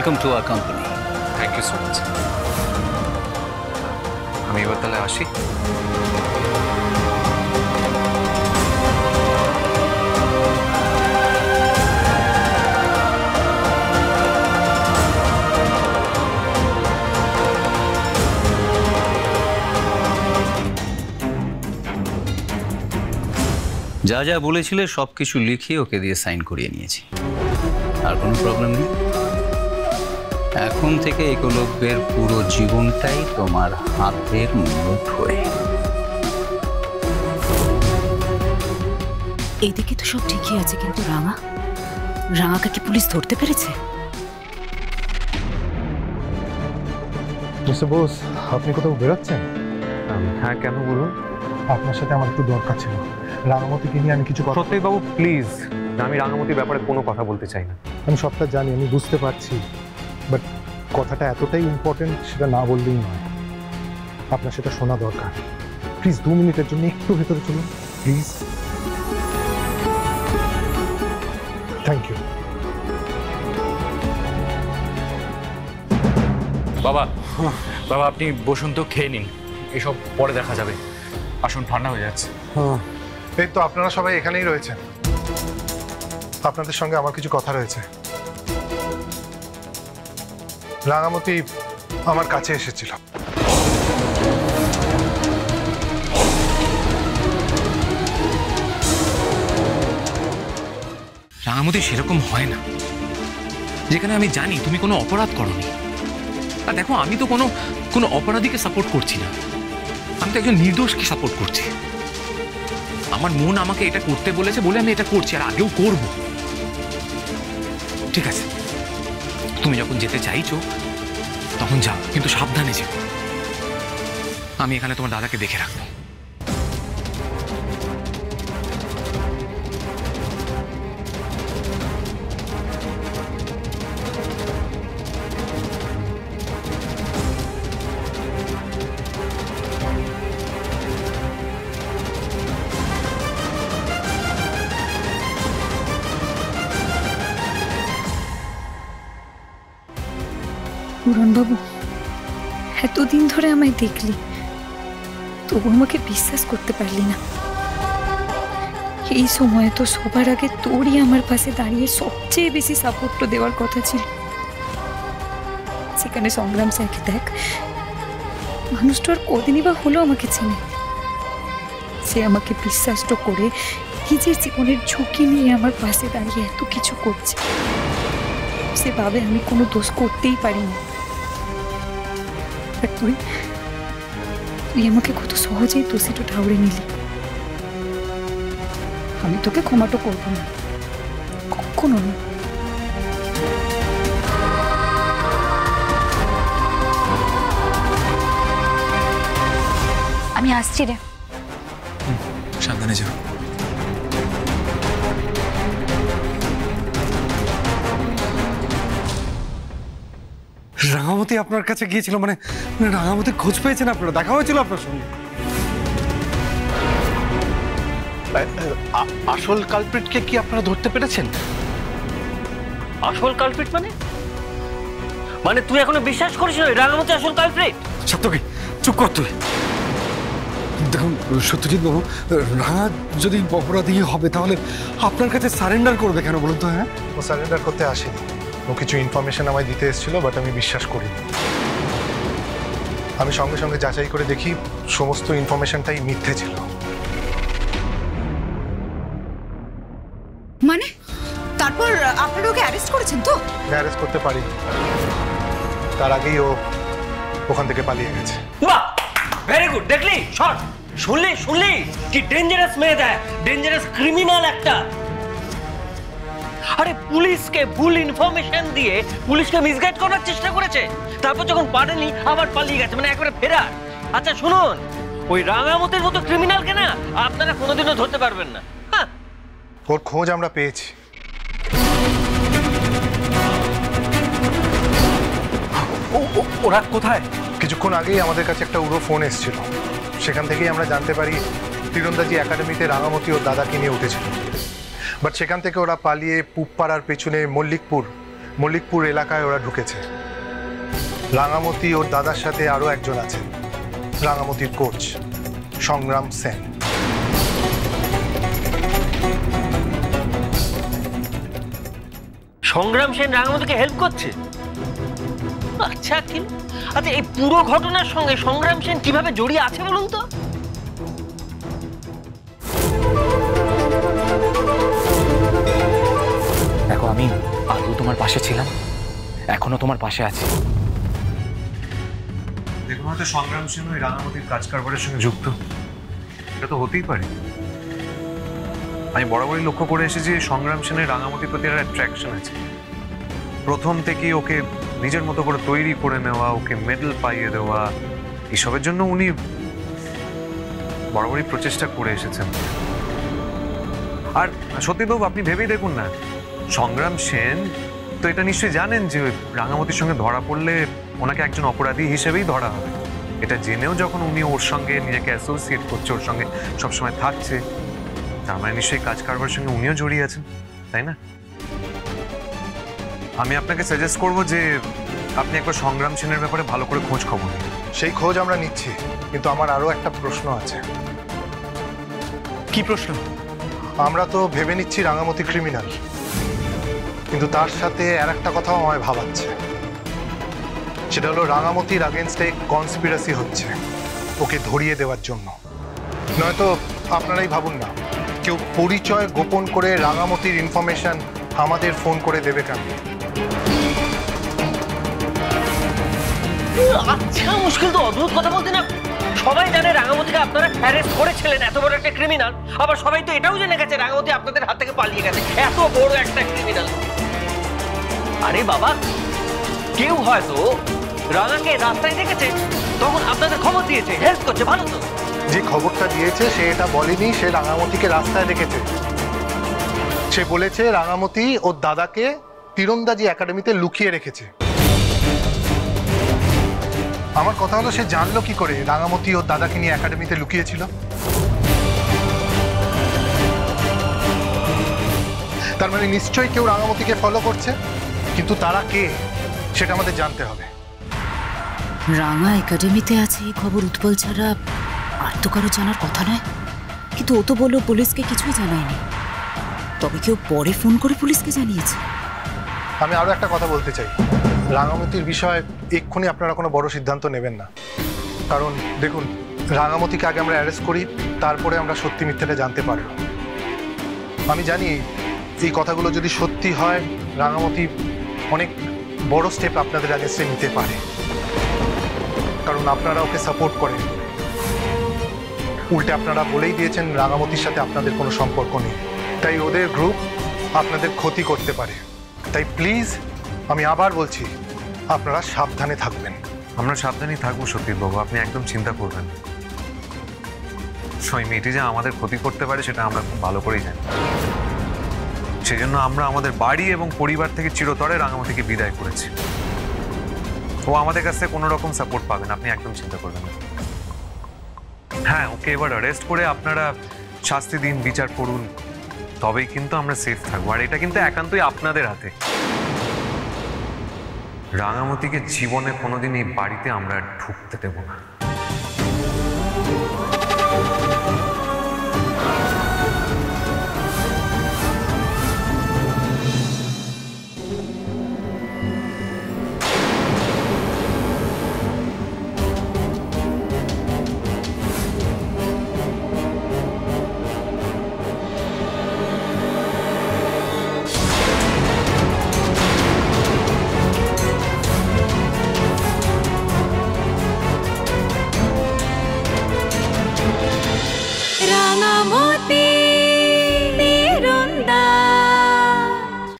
Welcome to our company. Thank you so much. আমি এবার তাহলে আসি। যা যা বলেছিলে সব কিছু লিখিয়ে ওকে দিয়ে সাইন করিয়ে নিয়েছি। আর কোনো প্রবলেম নেই। এখন থেকে একলব্যের পুরো জীবনটাই তোমার হাতের মুঠোয়। এইদিকে তো সব ঠিকই আছে, কিন্তু রাঙাকে কি পুলিশ ধরতে পেরেছে? মিস্টার বোস, আপনি কোথাও বেরোচ্ছেন? হ্যাঁ, কেন বলুন? আপনার সাথে আমার একটু দরকার ছিল। রাঙামতিকে নিয়ে আমি কিছু কথা। সত্যি বাবু প্লিজ, আমি রাঙামতির ব্যাপারে কোনো কথা বলতে চাই না। আমি সবটা জানি, আমি বুঝতে পারছি, বাট কথাটা এতটাই ইম্পর্টেন্ট সেটা না বললেই নয়। আপনার সেটা শোনা দরকার। প্লিজ 2 মিনিটের জন্য একটু ভেতরে চলুন প্লিজ। Thank you. বাবা বাবা আপনি বসুন তো, খেয়ে নিন, এসব পরে দেখা যাবে। আসুন, ঠান্ডা হয়ে যাচ্ছে। এই তো আপনারা সবাই এখানেই রয়েছেন। আপনাদের সঙ্গে আমার কিছু কথা রয়েছে। রাঙামতি আমার কাছে এসেছিল। রাঙামতি সেরকম হয় না, যেখানে আমি জানি তুমি কোনো অপরাধ করোনি। আর দেখো, আমি তো কোনো অপরাধীকে সাপোর্ট করছি না, আমি তো একজন নির্দোষকে সাপোর্ট করছি। আমার মন আমাকে এটা করতে বলেছে বলে আমি এটা করছি, আর আগেও করব। ঠিক আছে, তুমি যখন যেতে চাইছো তখন যাও, কিন্তু সাবধানে যেও। আমি এখানে তোমার দাদাকে দেখে রাখবো। পুরনবাবু, এতদিন ধরে আমায় দেখলি, তবু আমাকে বিশ্বাস করতে পারলি না। এই সময় তো সবার আগে তোরই আমার পাশে দাঁড়িয়ে সবচেয়ে বেশি সাপোর্ট দেওয়ার কথা ছিল। সেখানে সংগ্রাম স্যারকে দেখ, মানুষটা আর কদিনই বা হলো আমাকে চেনে। সে আমাকে বিশ্বাস তো করে নিজের জীবনের ঝুঁকি নিয়ে আমার পাশে দাঁড়িয়ে এত কিছু করছে। সে ভাবে আমি কোনো দোষ করতেই পারি না। আর তুই আমাকে কত সহজেই দোষীটা ঠাউরে নিলি। আমি তোকে ক্ষমাটো করবো না, কখনো না। আমি আসছি রে। সাবধানে যাও। রাঙামতি আপনার কাছে গিয়েছিল, মানে রাঙামতির খোঁজ পেয়েছেন আপনারা? দেখা হয়েছিল আপনার সঙ্গে? আসল কালপ্রিটকে কি আপনারা ধরতে পেরেছেন? আসল কালপ্রিট মানে তুই এখনো বিশ্বাস করিস না রাঙামতি আসল কালপ্রিট? সত্যি চুপ কর তুই। দেখুন সত্যজিৎ বাবু, রাঙা যদি অপরাধী হবে তাহলে আপনার কাছে সারেন্ডার করবে কেন বলুন তো? হ্যাঁ, ও সারেন্ডার করতে আসেনি। ও কিছু ইনফরমেশন আমায় দিতে এসেছিল, বাট আমি বিশ্বাস করিনি। আমি সঙ্গে সঙ্গে যাচাই করে দেখি সমস্ত ইনফরমেশনটাই মিথ্যে ছিল। মানে তারপর আপনারা ওকে অ্যারেস্ট করেছেন তো? অ্যারেস্ট করতে পারিনি, তার আগেই ও ওখান থেকে পালিয়ে গেছে। বাহ, ভেরি গুড। দেখলি, শুনলি কি ডেঞ্জারাস মেয়ে দেয়, ডেঞ্জারাস ক্রিমিনাল একটা। আরে পুলিশকে ভুল ইনফরমেশন দিয়ে পুলিশকে মিসগাইড করার চেষ্টা করেছে, তারপর যখন পারেনি আবার পালিয়ে গেছে, মানে একবারে ফেরার। আচ্ছা শুনুন, ওই রাঙামতির মতো ক্রিমিনালকে না আপনারা কোনোদিনও ধরতে পারবেন না। ওর খোঁজ আমরা পেয়েছি। ওরা কোথায়? কিছুক্ষণ আগেই আমাদের কাছে একটা উড়ো ফোন এসেছিল, সেখান থেকেই আমরা জানতে পারি তীরন্দাজি একাডেমিতে রাঙামতি ওর দাদাকে নিয়ে উঠেছিল। বাট সেখান থেকে ওরা পালিয়ে পুবপাড়ার পেছনে মল্লিকপুর মল্লিকপুর এলাকায় ওরা ঢুকেছে। রাঙামতি ওর দাদার সাথে আরো একজন আছে, রাঙামতির কোচ সংগ্রাম সেন। সংগ্রাম সেন রাঙামতিকে হেল্প করছে? আচ্ছা আচ্ছা, এই পুরো ঘটনার সঙ্গে সংগ্রাম সেন কিভাবে জড়িয়ে আছে বলুন তো? দেখো, আমি আগেও তোমার পাশে ছিলাম, এখনো তোমার পাশে আছি। দেখুন, হয়তো সংগ্রাম সেন ওই রাঙামতির কাজ কারবারের সঙ্গে যুক্ত, এটা তো হতেই পারে। আমি বরাবরই লক্ষ্য করে এসেছি সংগ্রাম সেনের রাঙামতির প্রতি একটা অ্যাট্রাকশন আছে। প্রথম থেকেই ওকে নিজের মতো করে তৈরি করে নেওয়া, ওকে মেডেল পাইয়ে দেওয়া, এসবের জন্য উনি বরাবরই প্রচেষ্টা করে এসেছেন। আর সত্যিবাবু, আপনি ভেবেই দেখুন না, সংগ্রাম সেন তো এটা নিশ্চয়ই জানেন যে রাঙামতির সঙ্গে ধরা পড়লে ওনাকে একজন অপরাধী হিসেবেই ধরা হবে। এটা জেনেও যখন উনি ওর সঙ্গে নিজেকে অ্যাসোসিয়েট করছে, ওর সঙ্গে সবসময় থাকছে, তার মানে নিশ্চয়ই কাজ কারবার সঙ্গে উনিও জড়িয়ে আছেন, তাই না? আমি আপনাকে সাজেস্ট করবো যে আপনি একবার সংগ্রাম সেনের ব্যাপারে ভালো করে খোঁজ খবর নিন। সেই খোঁজ আমরা নিচ্ছি, কিন্তু আমার আরো একটা প্রশ্ন আছে। কি প্রশ্ন? আমরা তো ভেবে নিচ্ছি রাঙামতি ক্রিমিনাল, কিন্তু তার সাথে আর একটা কথাও আমায় ভাবাচ্ছে। সেটা হলো রাঙামতির আগেনস্টে কনস্পিরেসি হচ্ছে ওকে ধরিয়ে দেওয়ার জন্য। নয়তো আপনারাই ভাবুন না, কেউ পরিচয় গোপন করে রাঙামতির ইনফরমেশন আমাদের ফোন করে দেবে কেন? আচ্ছা, মুশকিল তো অদ্ভুত কথা বলতে না। সবাই জানে রাঙামতিকে আপনারা অ্যারেস্ট করেছিলেন, এত বড় একটা ক্রিমিনাল। আবার সবাই তো এটাও জেনে গেছে রাঙামতি আপনাদের হাত থেকে পালিয়ে গেছে, এত বড় একটা ক্রিমিনাল। আরে বাবা, কেউ হয়তো রাঙাকে রাস্তায় দেখেছে, তখন আপনাদের খবর দিয়েছে, হেল্প করছে, ভালো তো। যে খবরটা দিয়েছে সে এটা বলেনি সে রাঙামতিকে রাস্তায় দেখেছে। সে বলেছে রাঙামতি ওর দাদাকে তীরন্দাজি একাডেমিতে লুকিয়ে রেখেছে। আমার কথা হলো, সে জানলো কি করে রাঙামতি ওর দাদাকে নিয়ে একাডেমিতে লুকিয়েছিল? তার মানে নিশ্চয়ই কেউ রাঙামতিকে ফলো করছে, কিন্তু তারা কে সেটা আমাদের জানতে হবে। রাঙা একাডেমিতে আছে এই খবর উৎপল ছাড়া আর তো কারো জানার কথা নয়, কিন্তু ও তো বললো পুলিশকে কিছুই জানায়নি। তবে কেউ পরে ফোন করে পুলিশকে জানিয়েছে। আমি আরো একটা কথা বলতে চাই, রাঙামতির বিষয়ে এক্ষুনি আপনারা কোনো বড় সিদ্ধান্ত নেবেন না। কারণ দেখুন, রাঙামতিকে আগে আমরা অ্যারেস্ট করি, তারপরে আমরা সত্যি মিথ্যাটা জানতে পারব। আমি জানি এই কথাগুলো যদি সত্যি হয়, রাঙামতি অনেক বড় স্টেপ আপনাদের অ্যাগেন্স্টে নিতে পারে, কারণ আপনারা ওকে সাপোর্ট করেন। উল্টে আপনারা বলেই দিয়েছেন রাঙামতির সাথে আপনাদের কোনো সম্পর্ক নেই, তাই ওদের গ্রুপ আপনাদের ক্ষতি করতে পারে। তাই প্লিজ আমি আবার বলছি, আপনারা সাবধানে থাকবেন। আমরা সাবধানেই থাকবো সতীশবাবু, আপনি একদম চিন্তা করবেন না। ওই মেয়েটি যে আমাদের ক্ষতি করতে পারে সেটা আমরা খুব ভালো করেই জানি। সেই জন্য আমরা আমাদের বাড়ি এবং পরিবার থেকে চিরতরে রাঙামতিকে বিদায় করেছি। ও আমাদের কাছ থেকে কোনো রকম সাপোর্ট পাবেন, আপনি একদম চিন্তা করবেন না। হ্যাঁ, ওকে এবার অ্যারেস্ট করে আপনারা শাস্তি দিন, বিচার করুন, তবেই কিন্তু আমরা সেফ থাকবো। আর এটা কিন্তু একান্তই আপনাদের হাতে। রাঙামতিকে জীবনে কোনোদিন এই বাড়িতে আমরা ঢুকতে দেব না।